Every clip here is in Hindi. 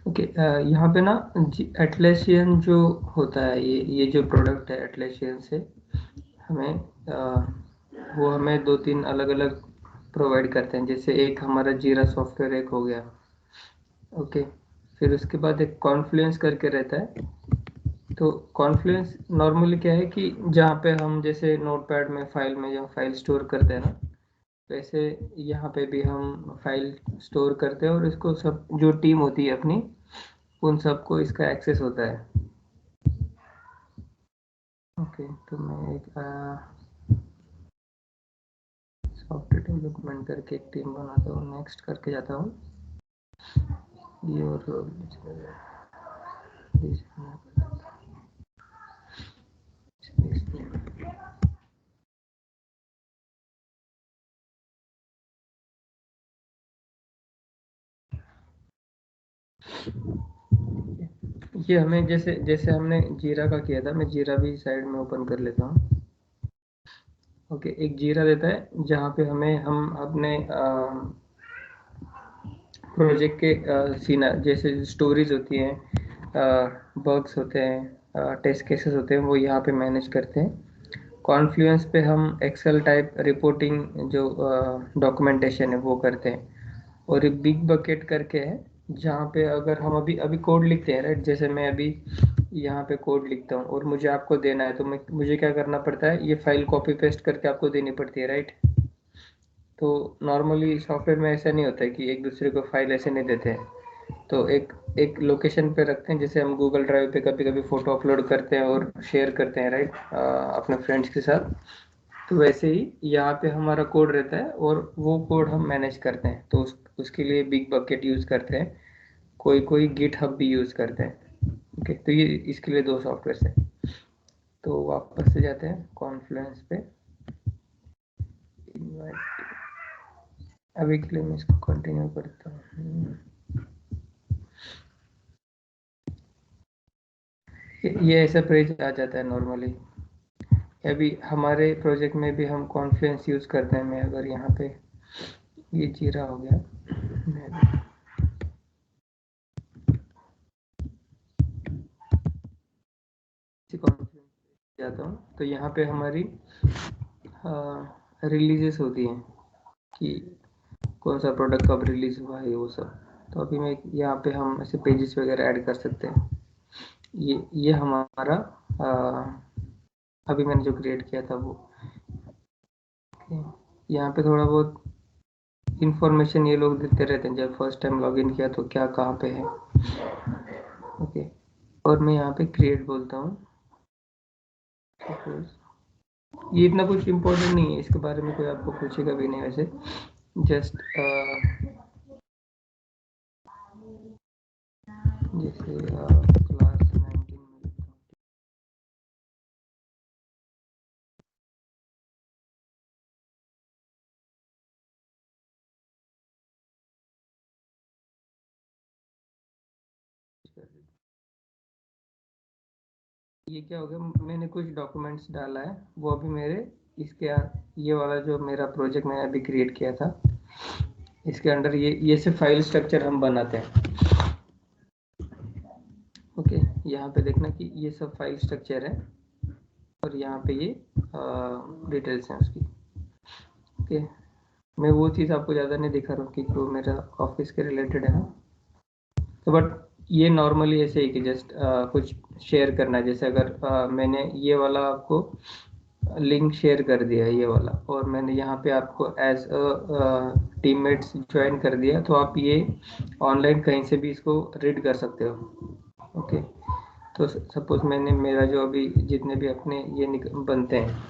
ओके, यहाँ पे ना एटलेसियन जो होता है, ये जो प्रोडक्ट है एटलेसियन से हमें वो हमें दो तीन अलग अलग प्रोवाइड करते हैं। जैसे एक हमारा जीरा सॉफ्टवेयर एक हो गया। ओके, फिर उसके बाद एक कॉन्फ्लुएंस करके रहता है। तो कॉन्फ्लुएंस नॉर्मली क्या है कि जहाँ पे हम जैसे नोटपैड में फाइल में जहाँ फाइल स्टोर करते हैं ना, वैसे यहाँ पे भी हम फाइल स्टोर करते हैं और इसको सब जो टीम होती है अपनी, उन सबको इसका एक्सेस होता है। ओके, तो मैं एक सॉफ्टवेयर डेवलपमेंट करके एक टीम बनाता हूँ, नेक्स्ट करके जाता हूँ। ये और ये हमें जैसे जैसे हमने जीरा का किया था, मैं जीरा भी साइड में ओपन कर लेता हूँ। ओके, एक जीरा देता है जहाँ पे हमें हम अपने प्रोजेक्ट के सीना जैसे स्टोरीज होती हैं, बग्स होते हैं, टेस्ट केसेस होते हैं, वो यहाँ पे मैनेज करते हैं। कॉन्फ्लुएंस पे हम एक्सेल टाइप रिपोर्टिंग जो डॉक्यूमेंटेशन है वो करते हैं। और एक बिग बकेट करके है जहाँ पे अगर हम अभी अभी कोड लिखते हैं, राइट, जैसे मैं अभी यहाँ पे कोड लिखता हूँ और मुझे आपको देना है, तो मुझे क्या करना पड़ता है, ये फाइल कॉपी पेस्ट करके आपको देनी पड़ती है, राइट। तो नॉर्मली सॉफ्टवेयर में ऐसा नहीं होता है कि एक दूसरे को फाइल ऐसे नहीं देते हैं। तो एक एक लोकेशन पे रखते हैं, जैसे हम गूगल ड्राइव पे कभी कभी फोटो अपलोड करते हैं और शेयर करते हैं, राइट, अपने फ्रेंड्स के साथ। तो वैसे ही यहाँ पे हमारा कोड रहता है और वो कोड हम मैनेज करते हैं। तो उसके लिए बिग बकेट यूज़ करते हैं, कोई कोई गिट हब भी यूज़ करते हैं। ओके, तो ये इसके लिए दो सॉफ्टवेयर है। तो वापस से जाते हैं कॉन्फ्लुएंस पे, इनवाइट। अभी के लिए मैं इसको कंटिन्यू करता हूँ। ये ऐसा पेज आ जाता है नॉर्मली। अभी हमारे प्रोजेक्ट में भी हम कॉन्फ्लुएंस यूज़ करते हैं। मैं अगर यहाँ पे ये जीरा हो गया, मैं कॉन्फ्लुएंस जाता हूँ तो यहाँ पे हमारी रिलीजेस होती हैं कि कौन सा प्रोडक्ट कब रिलीज हुआ है, वो सब। तो अभी मैं यहाँ पे हम ऐसे पेजेस वगैरह ऐड कर सकते हैं। ये हमारा अभी मैंने जो क्रिएट किया था वो। यहाँ पे थोड़ा बहुत इंफॉर्मेशन ये लोग देते रहते हैं, जब फर्स्ट टाइम लॉगिन किया तो क्या कहाँ पे है। ओके, और मैं यहाँ पे क्रिएट बोलता हूँ। ये इतना कुछ इम्पोर्टेंट नहीं है, इसके बारे में कोई आपको पूछेगा भी नहीं वैसे। जस्ट जैसे क्लास 19 में ये क्या हो गया, मैंने कुछ डॉक्यूमेंट्स डाला है, वो अभी मेरे इसके ये वाला जो मेरा प्रोजेक्ट मैंने अभी क्रिएट किया था, इसके अंडर ये से फाइल स्ट्रक्चर हम बनाते हैं। ओके, यहाँ पे देखना कि ये सब फाइल स्ट्रक्चर है और यहाँ पे ये डिटेल्स हैं उसकी। ओके, मैं वो चीज़ आपको ज़्यादा नहीं दिखा रहा हूँ क्योंकि वो मेरा ऑफिस के रिलेटेड है ना। तो बट ये नॉर्मली ऐसे ही कि जस्ट कुछ शेयर करना है। जैसे अगर मैंने ये वाला आपको लिंक शेयर कर दिया है, ये वाला, और मैंने यहाँ पे आपको एज टीममेट्स ज्वाइन कर दिया, तो आप ये ऑनलाइन कहीं से भी इसको रीड कर सकते हो। ओके, तो सपोज मैंने मेरा जो अभी जितने भी अपने ये बनते हैं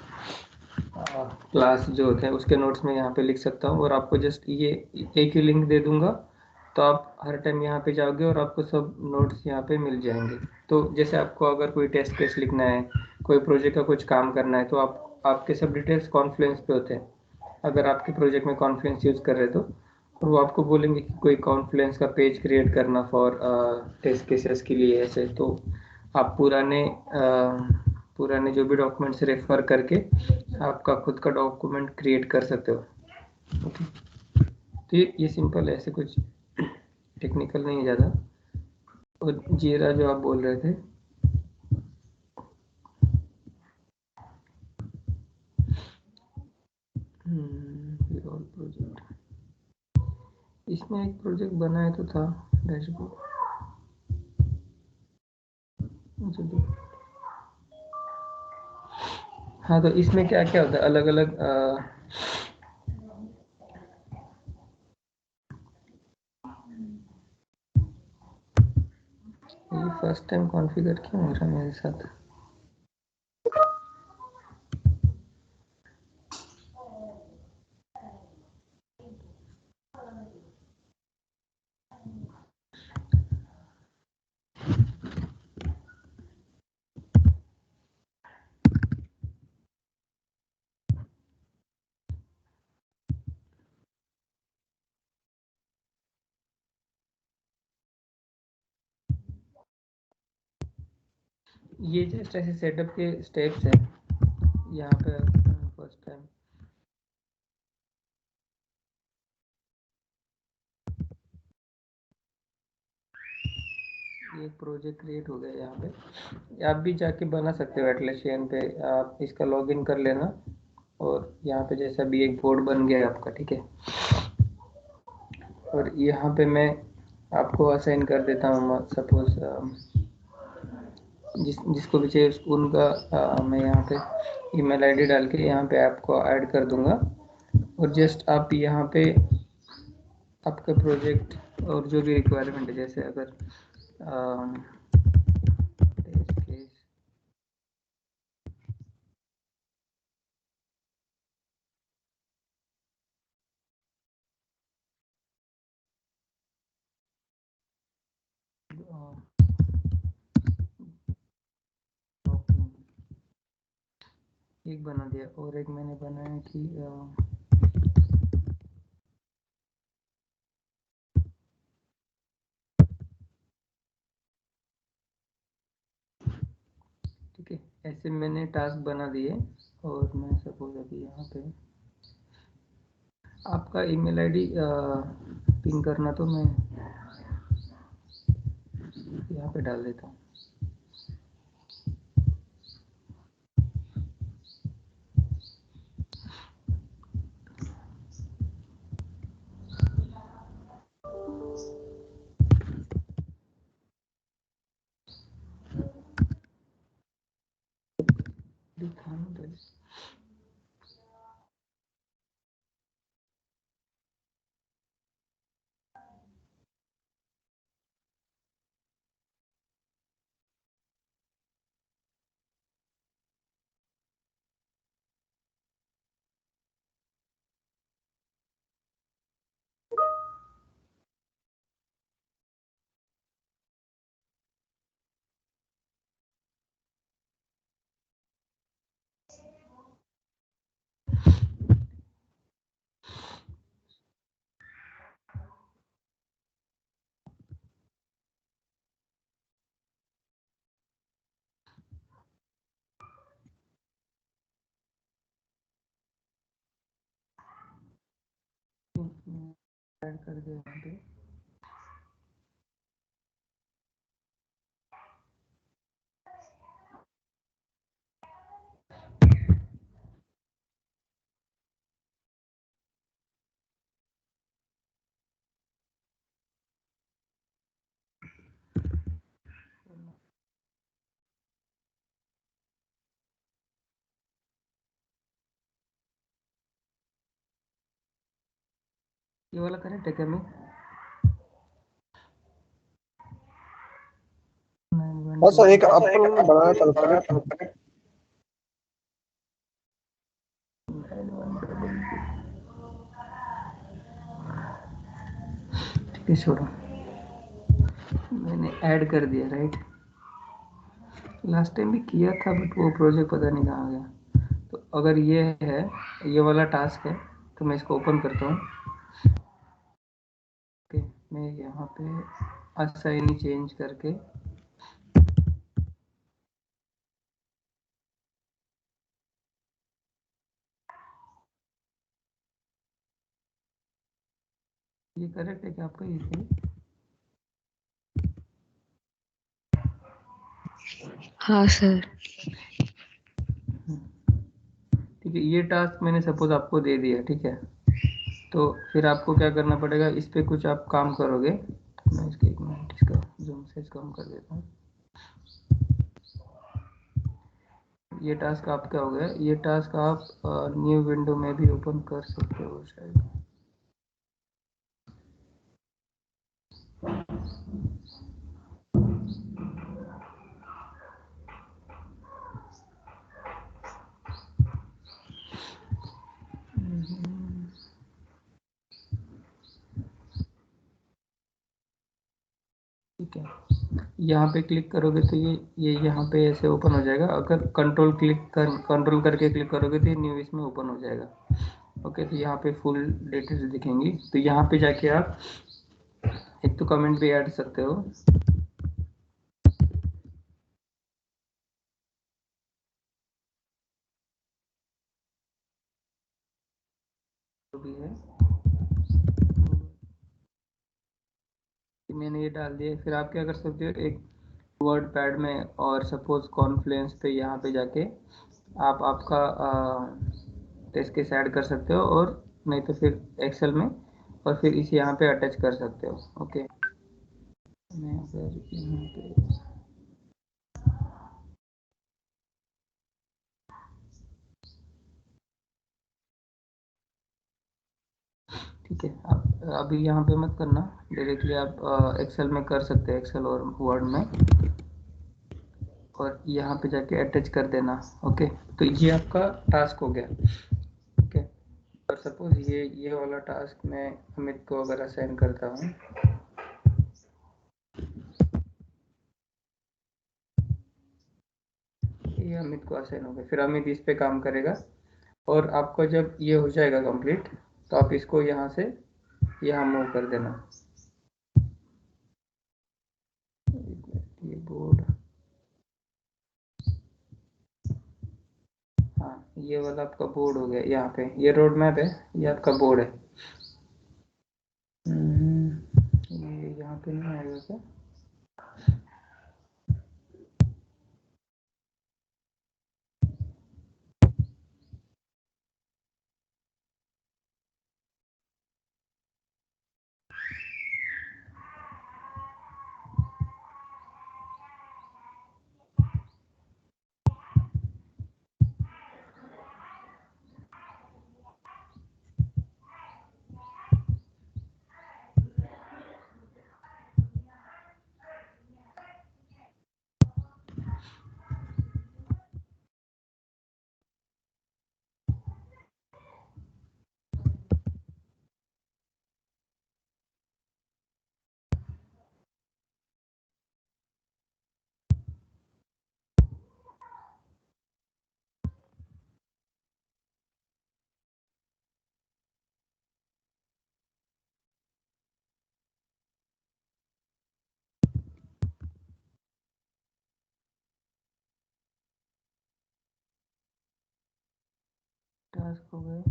क्लास जो होते हैं उसके नोट्स में यहाँ पे लिख सकता हूँ, और आपको जस्ट ये एक ही लिंक दे दूंगा, तो आप हर टाइम यहाँ पे जाओगे और आपको सब नोट्स यहाँ पे मिल जाएंगे। तो जैसे आपको अगर कोई टेस्ट केस लिखना है, कोई प्रोजेक्ट का कुछ काम करना है, तो आपके सब डिटेल्स कॉन्फ्लुएंस पे होते हैं। अगर आपके प्रोजेक्ट में कॉन्फ्लुएंस यूज़ कर रहे हो तो, और वो आपको बोलेंगे कि कोई कॉन्फ्लुएंस का पेज क्रिएट करना फॉर टेस्ट केसेस के लिए ऐसे, तो आप पुराने जो भी डॉक्यूमेंट्स रेफर करके आपका खुद का डॉक्यूमेंट क्रिएट कर सकते हो। ओके, तो ये सिंपल है, ऐसे कुछ टेक्निकल नहीं है ज़्यादा। और जीरा जो आप बोल रहे थे, प्रोजेक्ट, इसमें एक प्रोजेक्ट बनाया तो था डैशबोर्ड। हाँ, तो इसमें क्या क्या होता है अलग अलग? ये फर्स्ट टाइम कॉन्फ़िगर क्यों हो रहा है मेरे साथ? ये जस्ट ऐसे सेटअप के स्टेप्स हैं यहाँ पे। फर्स्ट टाइम ये प्रोजेक्ट क्रिएट हो गया यहाँ पे। आप भी जाके बना सकते हो एटलेसियन पे, आप इसका लॉगिन कर लेना और यहाँ पे जैसा भी एक बोर्ड बन गया आपका, ठीक है। और यहाँ पे मैं आपको असाइन कर देता हूँ, सपोज जिसको भी चाहिए उनका मैं यहाँ पे ईमेल आईडी डाल के यहाँ पे आपको ऐड कर दूंगा। और जस्ट आप यहाँ पे आपका प्रोजेक्ट और जो भी रिक्वायरमेंट है, जैसे अगर एक बना दिया और एक मैंने बनाया कि ठीक है, ऐसे मैंने टास्क बना दिए। और मैं सपोज अभी यहाँ पे आपका ईमेल आईडी पिंग करना, तो मैं यहाँ पे डाल देता हूँ। ऐड कर दिया यहाँ पे। ये वाला करेक्ट है क्या? मैं बस एक अपन बनाया था प्रोजेक्ट। ठीक है, छोड़ो, मैंने ऐड कर दिया राइट। लास्ट टाइम भी किया था बट वो प्रोजेक्ट पता नहीं कहाँ गया। तो अगर ये है, ये वाला टास्क है, तो मैं इसको ओपन करता हूँ। ओके, मैं यहाँ पे असाइन चेंज करके ये करेक्ट है क्या आपका? ये सही? हाँ सर। ठीक है, ये टास्क मैंने सपोज आपको दे दिया, ठीक है, तो फिर आपको क्या करना पड़ेगा, इस पे कुछ आप काम करोगे। मैं इसके 1 मिनट इसका जूम साइज कम कर देता हूँ। ये टास्क आपका हो गया, ये टास्क आप न्यू विंडो में भी ओपन कर सकते हो शायद। ठीक है, यहाँ पे क्लिक करोगे तो ये यहाँ पे ऐसे ओपन हो जाएगा। अगर कंट्रोल करके क्लिक करोगे तो ये न्यू इसमें ओपन हो जाएगा। ओके, तो यहाँ पे फुल डिटेल्स दिखेंगी। तो यहाँ पे जाके आप एक तो कमेंट भी ऐड सकते हो। जो भी है मैंने ये डाल दिया। फिर आप क्या कर सकते हो, एक वर्ड पैड में और सपोज कॉन्फ्लुएंस पे यहाँ पे जाके आप आपका टेस्ट केस ऐड कर सकते हो, और नहीं तो फिर एक्सेल में, और फिर इसे यहाँ पे अटैच कर सकते हो। ओके, मैं अगर यहाँ पे ठीक है, आप अभी यहाँ पे मत करना, डायरेक्टली आप एक्सेल में कर सकते हैं, एक्सेल और वर्ड में, और यहाँ पे जाके अटैच कर देना। ओके, तो ये आपका टास्क हो गया। ओके, और सपोज ये वाला टास्क मैं अमित को अगर असाइन करता हूँ, ये अमित को असाइन हो गया। फिर अमित इस पे काम करेगा, और आपको जब ये हो जाएगा कंप्लीट, तो आप इसको यहाँ से यहाँ मूव कर देना। ये बोर्ड, हाँ, ये वाला आपका बोर्ड हो गया। यहाँ पे ये रोड मैप है, ये आपका बोर्ड है। ये यहाँ पे नहीं आएगा क्या? टास्क हो गया।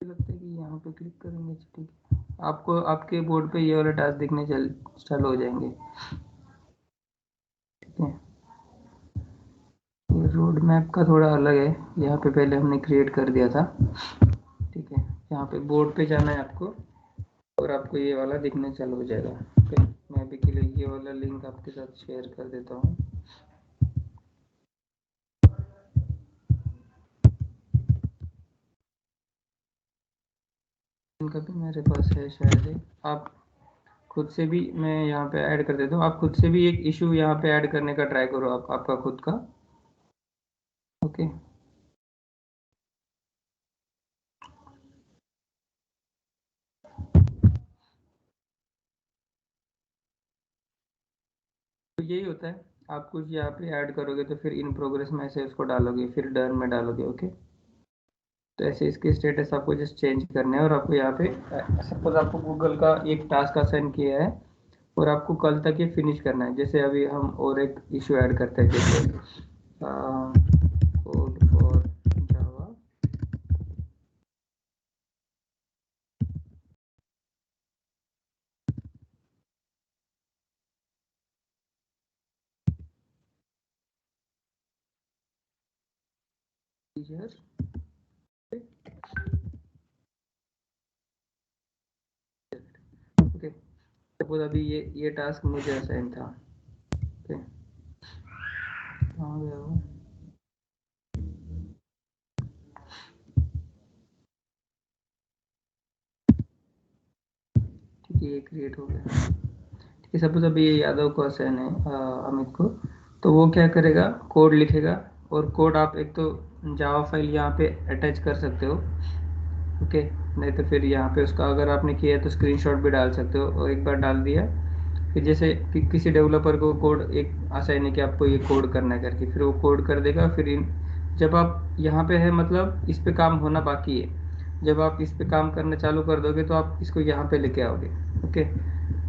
लगता है कि यहाँ पे क्लिक करेंगे, ठीक है, आपको आपके बोर्ड पे ये वाला टास्क दिखने चालू हो जाएंगे। ठीक है, ये रोड मैप का थोड़ा अलग है, यहाँ पे पहले हमने क्रिएट कर दिया था। ठीक है, यहाँ पे बोर्ड पे जाना है आपको, और आपको ये वाला दिखने चालू हो जाएगा। ओके, मैं अभी के लिए ये वाला लिंक आपके साथ शेयर कर देता हूँ। इनका भी मेरे पास है शायद, आप खुद से भी, मैं यहाँ पे ऐड कर देता हूँ, आप खुद से भी एक इशू यहाँ पे ऐड करने का ट्राई करो, आप आपका खुद का। ओके, तो यही होता है, आप कुछ यहाँ पे ऐड करोगे तो फिर इन प्रोग्रेस में ऐसे उसको डालोगे, फिर डन में डालोगे। ओके, तो ऐसे इसके स्टेटस आपको जस्ट चेंज करने हैं। और आपको यहाँ पे सपोज आपको गूगल का एक टास्क असाइन किया है और आपको कल तक ये फिनिश करना है। जैसे अभी हम और एक इशू ऐड करते हैं, जैसे code for Java. Okay, suppose अभी ये टास्क मुझे असाइन था। ओके, कहाँ गया वो? ठीक है, ये क्रिएट हो गया। ठीक है, सपोज अभी ये यादव को असाइन है, अमित को। तो वो क्या करेगा, कोड लिखेगा। और कोड आप एक तो जावा फाइल यहाँ पे अटैच कर सकते हो। ओके, नहीं तो फिर यहाँ पे उसका अगर आपने किया है तो स्क्रीनशॉट भी डाल सकते हो। और एक बार डाल दिया कि जैसे कि किसी डेवलपर को कोड एक असाइन है कि आपको ये कोड करना है करके, फिर वो कोड कर देगा। फिर जब आप यहाँ पे है, मतलब इस पे काम होना बाकी है। जब आप इस पे काम करना चालू कर दोगे तो आप इसको यहाँ पे लेके आओगे। ओके,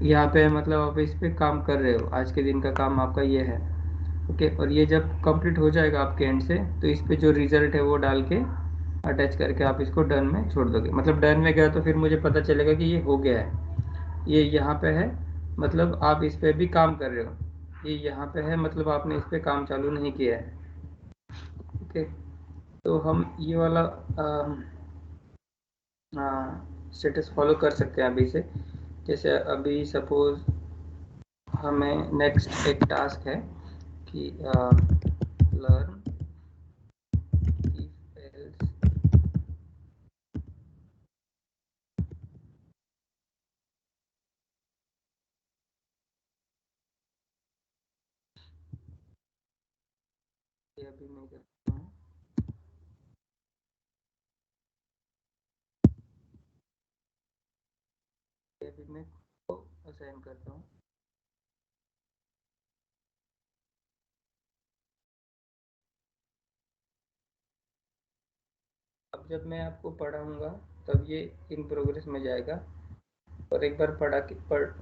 यहाँ पे है, मतलब आप इस पे काम कर रहे हो, आज के दिन का काम आपका ये है। ओके, और ये जब कंप्लीट हो जाएगा आपके एंड से, तो इस पे जो रिजल्ट है वो डाल के अटैच करके आप इसको डन में छोड़ दोगे। मतलब डन में गया तो फिर मुझे पता चलेगा कि ये हो गया है, ये यहाँ पे है, मतलब आप इस पे भी काम कर रहे हो। ये यहाँ पे है, मतलब आपने इस पे काम चालू नहीं किया है। ओके, तो हम ये वाला स्टेटस फॉलो कर सकते हैं अभी से। जैसे अभी सपोज हमें नेक्स्ट एक टास्क है कि लर्न इफ एल्स। ये अभी मैं करता हूँ, ये अभी मैं को असाइन करता हूँ। अब जब मैं आपको पढ़ाऊंगा तब ये इन प्रोग्रेस में जाएगा। और एक बार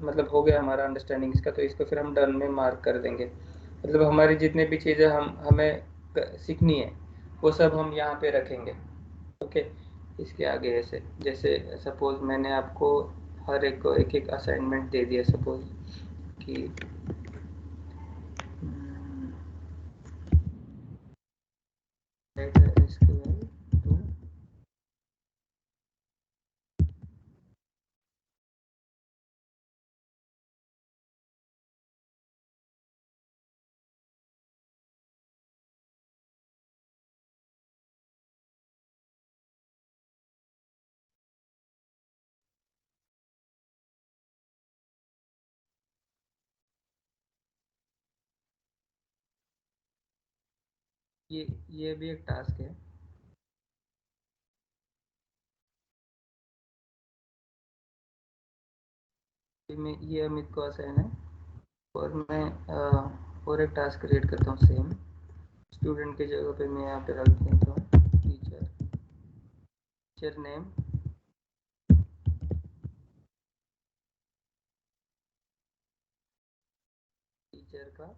मतलब हो गया हमारा अंडरस्टैंडिंग इसका, तो इसको फिर हम डन में मार्क कर देंगे। मतलब हमारी जितने भी चीज़ें हमें सीखनी है वो सब हम यहाँ पे रखेंगे। ओके, इसके आगे ऐसे जैसे सपोज मैंने आपको हर एक को एक एक असाइनमेंट दे दिया, सपोज कि SQL to ये भी एक टास्क है। ये अमित को असाइन है। और मैं और एक टास्क क्रिएट करता हूँ सेम। स्टूडेंट की जगह पे मैं यहाँ पे रख देता हूँ टीचर। टीचर नेम, टीचर का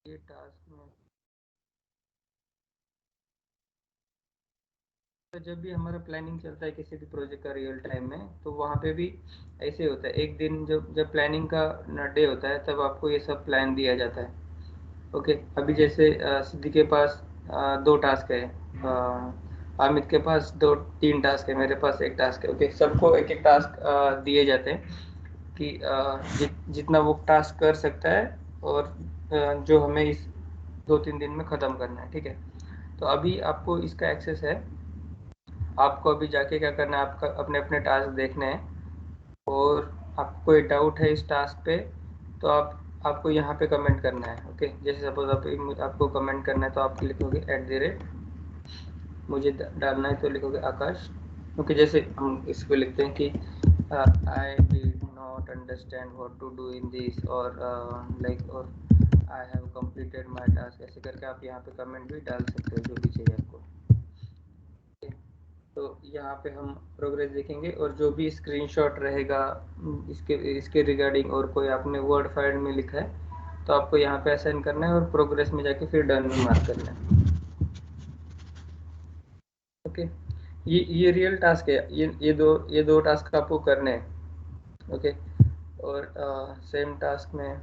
ये टास्क में। तो जब भी हमारा प्लानिंग चलता है किसी भी प्रोजेक्ट का रियल टाइम में, तो वहाँ पे भी ऐसे होता है। एक दिन जब जब प्लानिंग का डे होता है तब आपको ये सब प्लान दिया जाता है। ओके, अभी जैसे सिद्धि के पास दो टास्क है, हामिद के पास दो तीन टास्क है, मेरे पास एक टास्क है। ओके, सबको एक एक टास्क दिए जाते हैं कि जितना वो टास्क कर सकता है। और जो हमें इस 2-3 दिन में ख़त्म करना है। ठीक है, तो अभी आपको इसका एक्सेस है। आपको अभी जाके क्या करना है, आपका अपने अपने टास्क देखने हैं। और आपको कोई डाउट है इस टास्क पे, तो आपको यहाँ पे कमेंट करना है। ओके, जैसे सपोज आपको कमेंट करना है तो आप लिखोगे @ मुझे डालना है तो लिखोगे आकाश। ओके, जैसे हम इसको लिखते हैं कि I did not understand what to do in this, और लाइक और I have completed my task, ऐसे करके आप यहाँ पे कमेंट भी डाल सकते हो जो भी चाहिए आपको। तो यहाँ पे हम प्रोग्रेस देखेंगे, और जो भी स्क्रीनशॉट रहेगा इसके रिगार्डिंग, और कोई आपने वर्ड फाइल में लिखा है तो आपको यहाँ पे असाइन करना है, और प्रोग्रेस में जाके फिर डन में मार्क करना है। ओके, ये रियल टास्क है, ये दो टास्क आपको करने हैं। ओके, और सेम टास्क में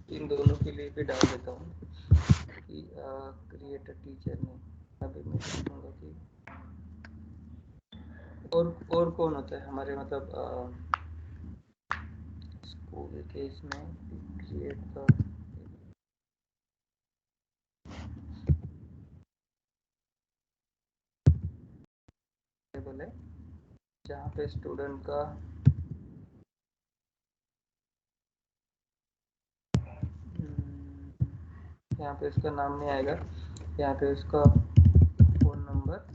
इन दोनों के लिए भी डाल देता हूँ कि क्रिएट अ टीचर में अभी मैं देखूँगा कि और कौन होता है हमारे, मतलब स्कूल के इसमें क्रिएट का टेबल है जहाँ पे स्टूडेंट का यहाँ पे उसका नाम नहीं आएगा, यहाँ पे उसका फ़ोन नंबर,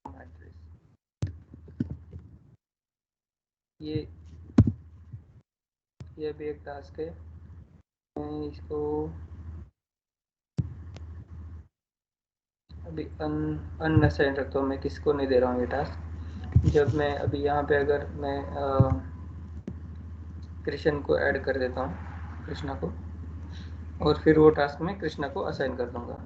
एड्रेस। ये भी एक टास्क है। मैं इसको अभी अनअसाइन रखता हूँ, मैं किसको नहीं दे रहा हूँ ये टास्क। जब मैं अभी यहाँ पे अगर मैं कृष्ण को ऐड कर देता हूँ, कृष्णा को, और फिर वो टास्क मैं कृष्णा को असाइन कर दूंगा।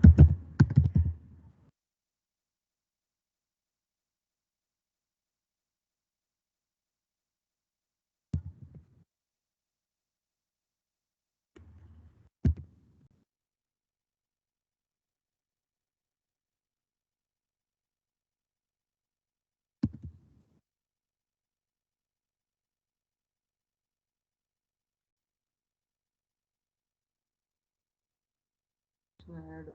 Add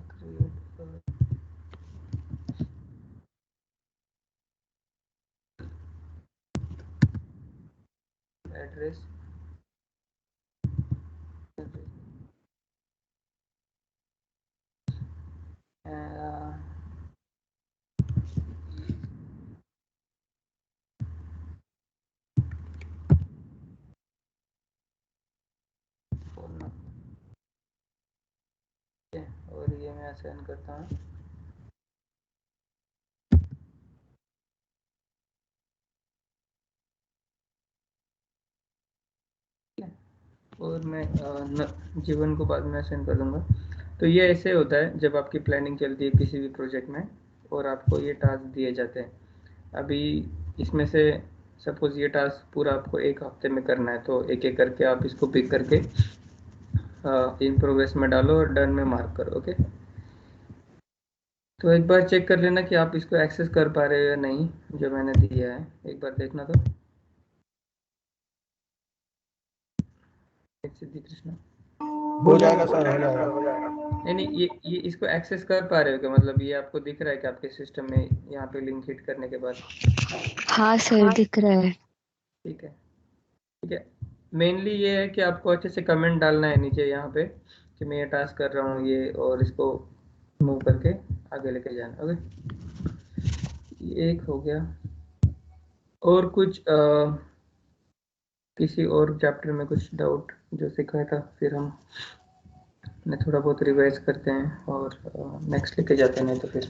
create address, phone number, और ये मैं असाइन करता हूँ। और मैं जीवन को बाद में असाइन कर दूंगा। तो ये ऐसे होता है जब आपकी प्लानिंग चलती है किसी भी प्रोजेक्ट में, और आपको ये टास्क दिए जाते हैं। अभी इसमें से सपोज ये टास्क पूरा आपको एक हफ्ते में करना है, तो एक एक करके आप इसको पिक करके इन प्रोग्रेस में डालो और डन में मार्क करो। ओके, तो एक बार चेक कर लेना कि आप इसको एक्सेस कर पा रहे हो या नहीं, जो मैंने दिया है, एक बार देखना। तो सिद्धि कृष्णा हो जाएगा सर, हो जाएगा। नहीं, ये इसको एक्सेस कर पा रहे हो क्या, मतलब ये आपको दिख रहा है कि आपके सिस्टम में यहाँ पे लिंक हिट करने के बाद? हाँ सर, दिख रहा है। ठीक है, ठीक है। मेनली ये है कि आपको अच्छे से कमेंट डालना है नीचे यहाँ पे कि मैं ये टास्क कर रहा हूँ ये, और इसको मूव करके आगे लेके जाना। ओके, ये एक हो गया। और कुछ किसी और चैप्टर में कुछ डाउट जो सिखाया था, फिर हम थोड़ा बहुत रिवाइज करते हैं और नेक्स्ट लेके जाते हैं, नहीं तो फिर